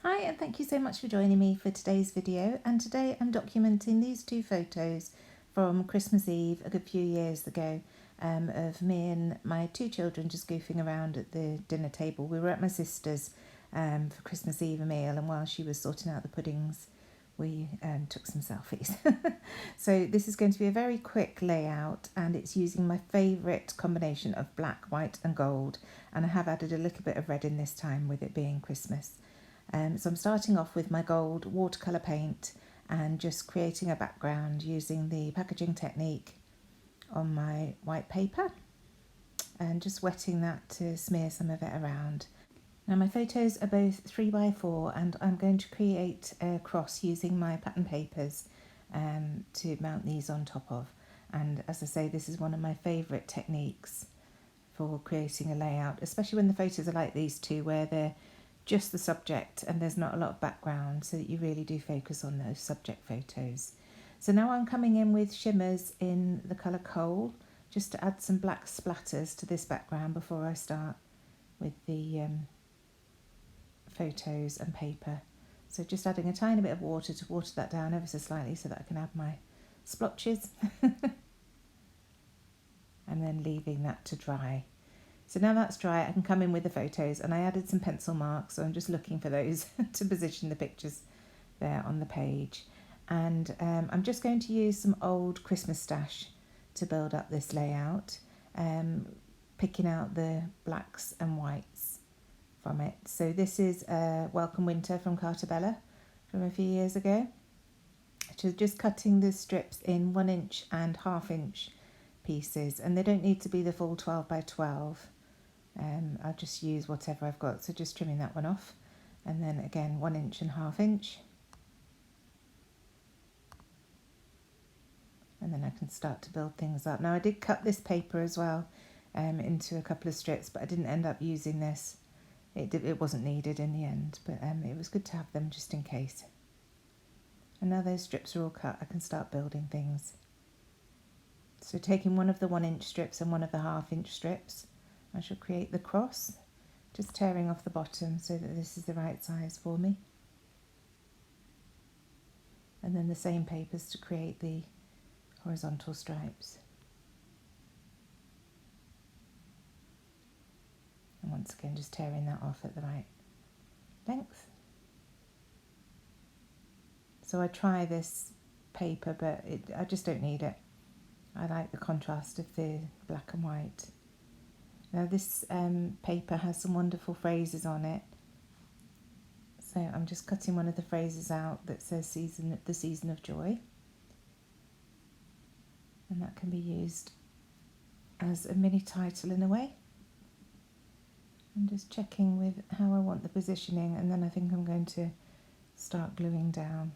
Hi, and thank you so much for joining me for today's video. And today I'm documenting these two photos from Christmas Eve a good few years ago of me and my two children just goofing around at the dinner table. We were at my sister's for Christmas Eve meal, and while she was sorting out the puddings, we took some selfies. So this is going to be a very quick layout, and it's using my favourite combination of black, white and gold, and I have added a little bit of red in this time with it being Christmas. So I'm starting off with my gold watercolour paint and just creating a background using the packaging technique on my white paper and just wetting that to smear some of it around. Now my photos are both 3x4 and I'm going to create a cross using my pattern papers to mount these on top of. And as I say, this is one of my favourite techniques for creating a layout, especially when the photos are like these two where they're just the subject and there's not a lot of background, so that you really do focus on those subject photos. So now I'm coming in with shimmers in the colour coal just to add some black splatters to this background before I start with the photos and paper. So just adding a tiny bit of water to water that down ever so slightly so that I can add my splotches and then leaving that to dry. So now that's dry, I can come in with the photos, and I added some pencil marks, so I'm just looking for those to position the pictures there on the page. And I'm just going to use some old Christmas stash to build up this layout, picking out the blacks and whites from it. So this is Welcome Winter from Cartabella from a few years ago. So just cutting the strips in 1 inch and 1/2 inch pieces, and they don't need to be the full 12x12. I'll just use whatever I've got, so just trimming that one off, and then again 1 inch and 1/2 inch, and then I can start to build things up. Now I did cut this paper as well into a couple of strips, but I didn't end up using this. It wasn't needed in the end, but it was good to have them just in case. And now those strips are all cut, I can start building things. So taking one of the 1 inch strips and one of the 1/2 inch strips, I shall create the cross, just tearing off the bottom so that this is the right size for me. And then the same papers to create the horizontal stripes. And once again, just tearing that off at the right length. So I try this paper, but I just don't need it. I like the contrast of the black and white. Now this paper has some wonderful phrases on it, so I'm just cutting one of the phrases out that says the season of joy, and that can be used as a mini title in a way. I'm just checking with how I want the positioning, and then I think I'm going to start gluing down.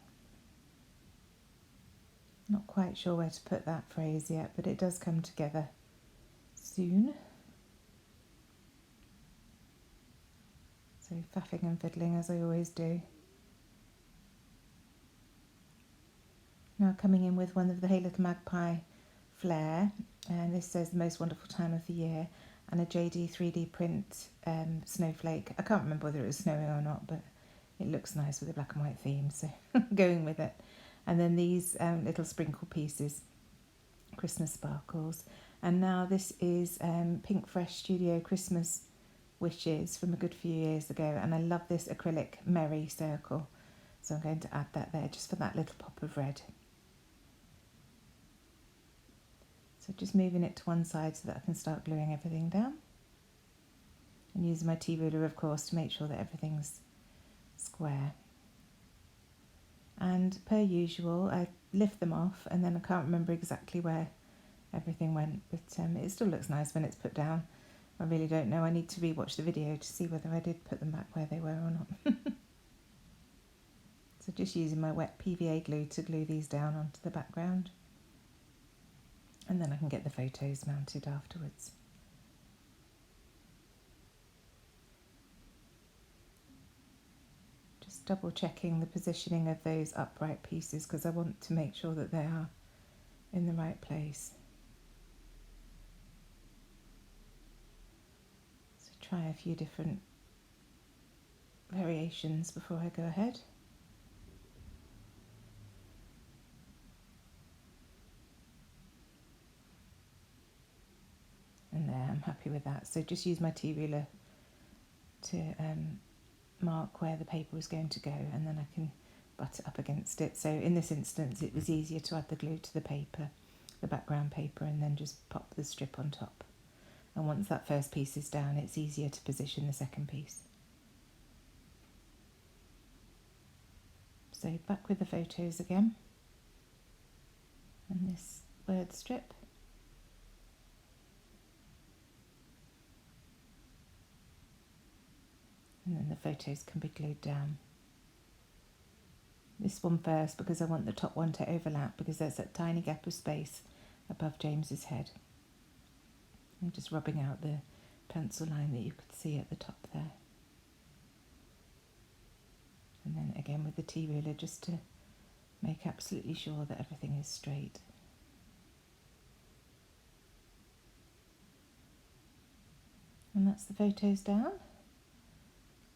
Not quite sure where to put that phrase yet, but it does come together soon. So faffing and fiddling as I always do. Now coming in with one of the Hey Little Magpie flare, and this says the most wonderful time of the year, and a JD 3D print snowflake. I can't remember whether it was snowing or not, but it looks nice with a black and white theme, so going with it. And then these little sprinkle pieces, Christmas sparkles. And now this is Pink Fresh Studio Christmas Wishes from a good few years ago, and I love this acrylic merry circle, so I'm going to add that there just for that little pop of red. So just moving it to one side so that I can start gluing everything down, and using my T-ruler of course to make sure that everything's square. And per usual I lift them off, and then I can't remember exactly where everything went, but it still looks nice when it's put down. I really don't know, I need to rewatch the video to see whether I did put them back where they were or not. So just using my wet PVA glue to glue these down onto the background, and then I can get the photos mounted afterwards. Just double checking the positioning of those upright pieces because I want to make sure that they are in the right place. So try a few different variations before I go ahead. And there, I'm happy with that. So just use my T-ruler to mark where the paper is going to go, and then I can butt it up against it. So in this instance it was easier to add the glue to the paper, the background paper, and then just pop the strip on top. And once that first piece is down, it's easier to position the second piece. So back with the photos again, and this word strip. And then the photos can be glued down. This one first because I want the top one to overlap, because there's that tiny gap of space above James's head. I'm just rubbing out the pencil line that you could see at the top there. And then again with the T-ruler, just to make absolutely sure that everything is straight. And that's the photos down,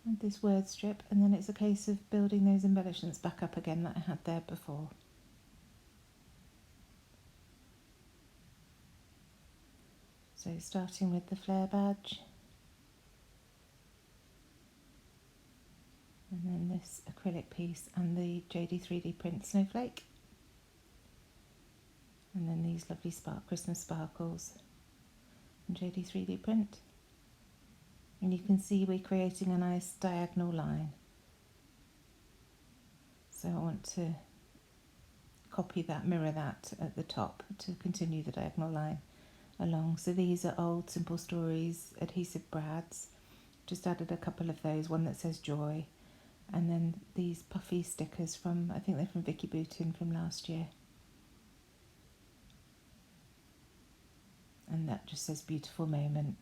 and this word strip, and then it's a case of building those embellishments back up again that I had there before. So starting with the flare badge, and then this acrylic piece and the JD3D print snowflake, and then these lovely Christmas sparkles and JD3D print. And you can see we're creating a nice diagonal line. So I want to copy that, mirror that at the top to continue the diagonal line along. So these are old Simple Stories adhesive brads. Just added a couple of those, one that says Joy, and then these puffy stickers from, I think they're from Vicky Boutin from last year. And that just says Beautiful Moment.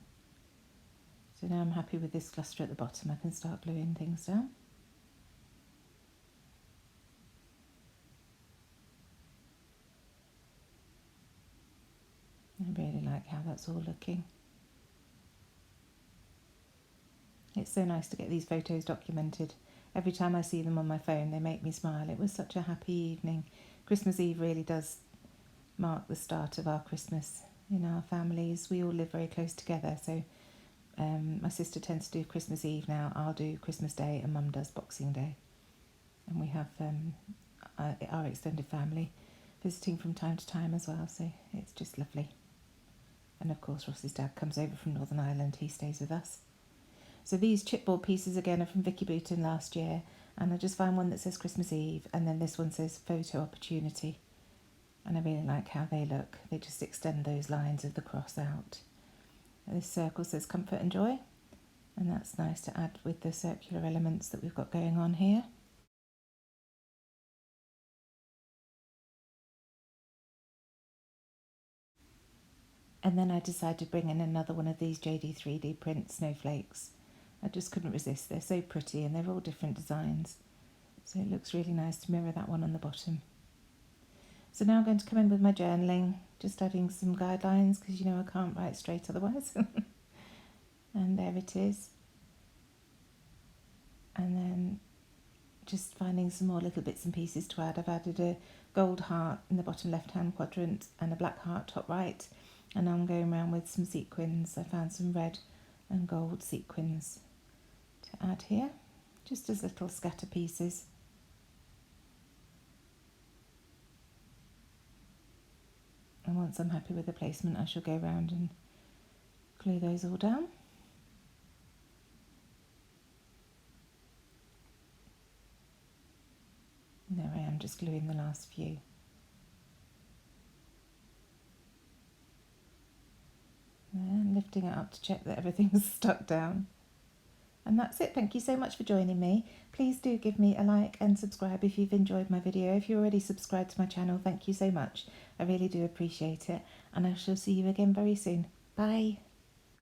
So now I'm happy with this cluster at the bottom. I can start gluing things down. I really like how that's all looking. It's so nice to get these photos documented. Every time I see them on my phone, they make me smile. It was such a happy evening. Christmas Eve really does mark the start of our Christmas in our families. We all live very close together, so my sister tends to do Christmas Eve now. I'll do Christmas Day, and Mum does Boxing Day. And we have our extended family visiting from time to time as well, so it's just lovely. And of course Ross's dad comes over from Northern Ireland, he stays with us. So these chipboard pieces again are from Vicky Boutin last year, and I just found one that says Christmas Eve, and then this one says Photo Opportunity. And I really like how they look. They just extend those lines of the cross out. This circle says Comfort and Joy, and that's nice to add with the circular elements that we've got going on here. And then I decided to bring in another one of these JD3D print snowflakes. I just couldn't resist. They're so pretty and they're all different designs. So it looks really nice to mirror that one on the bottom. So now I'm going to come in with my journaling, just adding some guidelines because you know I can't write straight otherwise. And there it is. And then just finding some more little bits and pieces to add. I've added a gold heart in the bottom left hand quadrant and a black heart top right. And now I'm going around with some sequins. I found some red and gold sequins to add here, just as little scatter pieces. And once I'm happy with the placement, I shall go around and glue those all down. And there I am, just gluing the last few. And lifting it up to check that everything's stuck down. And that's it. Thank you so much for joining me. Please do give me a like and subscribe if you've enjoyed my video. If you're already subscribed to my channel, thank you so much. I really do appreciate it. And I shall see you again very soon. Bye.